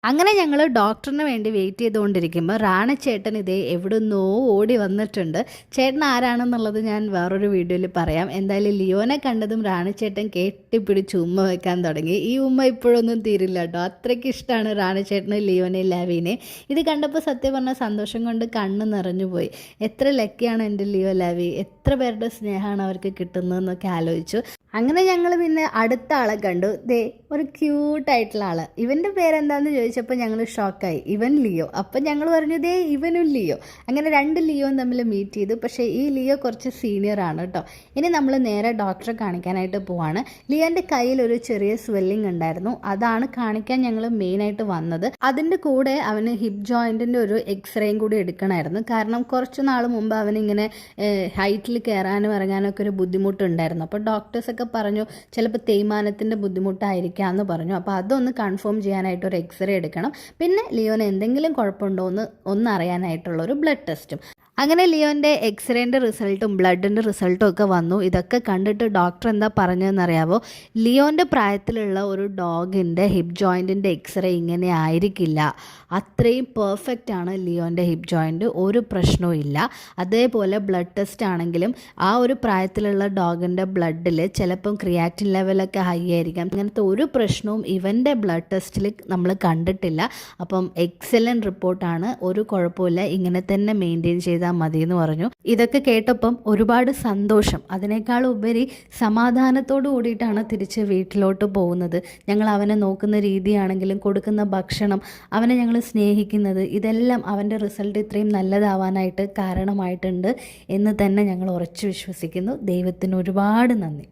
അങ്ങനെ ഞങ്ങൾ ഡോക്ടറിന് വേണ്ടി വെയിറ്റ് ചെയ്തുകൊണ്ടിരിക്കുമ്പോൾ റാണച്ചേട്ടൻ ഇതേ എവിടുന്നോ ഓടി വന്നിട്ടുണ്ട്. ചേട്ടൻ ആരാണെന്നുള്ളത് ഞാൻ വേറൊരു വീഡിയോയിൽ പറയാം. എന്തായാലും ലിയോനെ കണ്ടതും റാണച്ചേട്ടൻ കെട്ടിപ്പിടിച്ച് ഉമ്മ വെക്കാൻ തുടങ്ങി. ഈ ഉമ്മ ഇപ്പോഴൊന്നും തീരില്ല കേട്ടോ, അത്രയ്ക്ക് ഇഷ്ടമാണ് റാണച്ചേട്ടന് ലിയോനെ ലാവീനെ. ഇത് കണ്ടപ്പോൾ സത്യം പറഞ്ഞാൽ സന്തോഷം കൊണ്ട് കണ്ണ് നിറഞ്ഞു പോയി. എത്ര ലക്കിയാണ് എൻ്റെ ലിയോ ലാവി, എത്ര പേരുടെ സ്നേഹമാണ് അവർക്ക് കിട്ടുന്നതെന്നൊക്കെ ആലോചിച്ചു. അങ്ങനെ ഞങ്ങൾ പിന്നെ അടുത്ത ആളെ കണ്ടു. ദേ ഒരു ക്യൂട്ടായിട്ടുള്ള ആൾ. ഇവൻ്റെ പേരെന്താണെന്ന് ചോദിച്ചപ്പോൾ ഞങ്ങൾ ഷോക്കായി. ഇവൻ ലിയോ. അപ്പം ഞങ്ങൾ പറഞ്ഞു ദേ ഇവനും ലിയോ. അങ്ങനെ രണ്ട് ലിയോയും തമ്മിൽ മീറ്റ് ചെയ്തു. പക്ഷേ ഈ ലിയോ കുറച്ച് സീനിയറാണ് കേട്ടോ. ഇനി നമ്മൾ നേരെ ഡോക്ടറെ കാണിക്കാനായിട്ട് പോവാണ്. ലിയോൻ്റെ കയ്യിൽ ഒരു ചെറിയ സ്വെല്ലിംഗ് ഉണ്ടായിരുന്നു, അതാണ് കാണിക്കാൻ ഞങ്ങൾ മെയിനായിട്ട് വന്നത്. അതിൻ്റെ കൂടെ അവന് ഹിപ്പ് ജോയിൻറ്റിൻ്റെ ഒരു എക്സ്റേയും കൂടി എടുക്കണമായിരുന്നു. കാരണം കുറച്ച് നാൾ മുമ്പ് അവനിങ്ങനെ ഹൈറ്റിൽ കയറാനും ഇറങ്ങാനൊക്കെ ഒരു ബുദ്ധിമുട്ടുണ്ടായിരുന്നു. അപ്പോൾ ഡോക്ടേഴ്സൊക്കെ പറഞ്ഞു ചിലപ്പോൾ തേയ്മാനത്തിൻ്റെ ബുദ്ധിമുട്ടായിരിക്കാം എന്ന് പറഞ്ഞു. അപ്പോൾ അതൊന്ന് കൺഫേം ചെയ്യാനായിട്ട് ഒരു എക്സ്റേ എടുക്കണം. പിന്നെ ലിയോന് എന്തെങ്കിലും കുഴപ്പമുണ്ടോ എന്ന് അറിയാനായിട്ടുള്ളൊരു ബ്ലഡ് ടെസ്റ്റും. അങ്ങനെ ലിയോൻ്റെ എക്സ്റേൻ്റെ റിസൾട്ടും ബ്ലഡിൻ്റെ റിസൾട്ടും ഒക്കെ വന്നു. ഇതൊക്കെ കണ്ടിട്ട് ഡോക്ടർ എന്താ പറഞ്ഞതെന്നറിയാവോ? ലിയോൻ്റെ പ്രായത്തിലുള്ള ഒരു ഡോഗിൻ്റെ ഹിപ്പ് ജോയിൻറ്റിൻ്റെ എക്സ്റേ ഇങ്ങനെ ആയിരിക്കില്ല. അത്രയും പെർഫെക്റ്റ് ആണ് ലിയോൻ്റെ ഹിപ്പ് ജോയിൻറ്റ്, ഒരു പ്രശ്നവും ഇല്ല. അതേപോലെ ബ്ലഡ് ടെസ്റ്റ് ആണെങ്കിലും ആ ഒരു പ്രായത്തിലുള്ള ഡോഗിൻ്റെ ബ്ലഡിൽ ചിലപ്പം ക്രിയാറ്റിൻ ലെവലൊക്കെ ഹൈ ആയിരിക്കാം. അങ്ങനത്തെ ഒരു പ്രശ്നവും ഇവൻ്റെ ബ്ലഡ് ടെസ്റ്റിൽ നമ്മൾ കണ്ടിട്ടില്ല. അപ്പം എക്സലൻറ്റ് റിപ്പോർട്ടാണ്, ഒരു കുഴപ്പമില്ല, ഇങ്ങനെ തന്നെ മെയിൻറ്റെയിൻ ചെയ്താൽ മതി എന്ന് പറഞ്ഞു. ഇതൊക്കെ കേട്ടപ്പം ഒരുപാട് സന്തോഷം, അതിനേക്കാൾ ഉപരി സമാധാനത്തോടു കൂടിയിട്ടാണ് തിരിച്ച് വീട്ടിലോട്ട് പോകുന്നത്. ഞങ്ങൾ അവനെ നോക്കുന്ന രീതിയാണെങ്കിലും കൊടുക്കുന്ന ഭക്ഷണം, അവനെ ഞങ്ങൾ സ്നേഹിക്കുന്നത്, ഇതെല്ലാം അവൻ്റെ റിസൾട്ട് ഇത്രയും നല്ലതാവാനായിട്ട് കാരണമായിട്ടുണ്ട് എന്ന് തന്നെ ഞങ്ങൾ ഉറച്ചു വിശ്വസിക്കുന്നു. ദൈവത്തിന് ഒരുപാട് നന്ദി.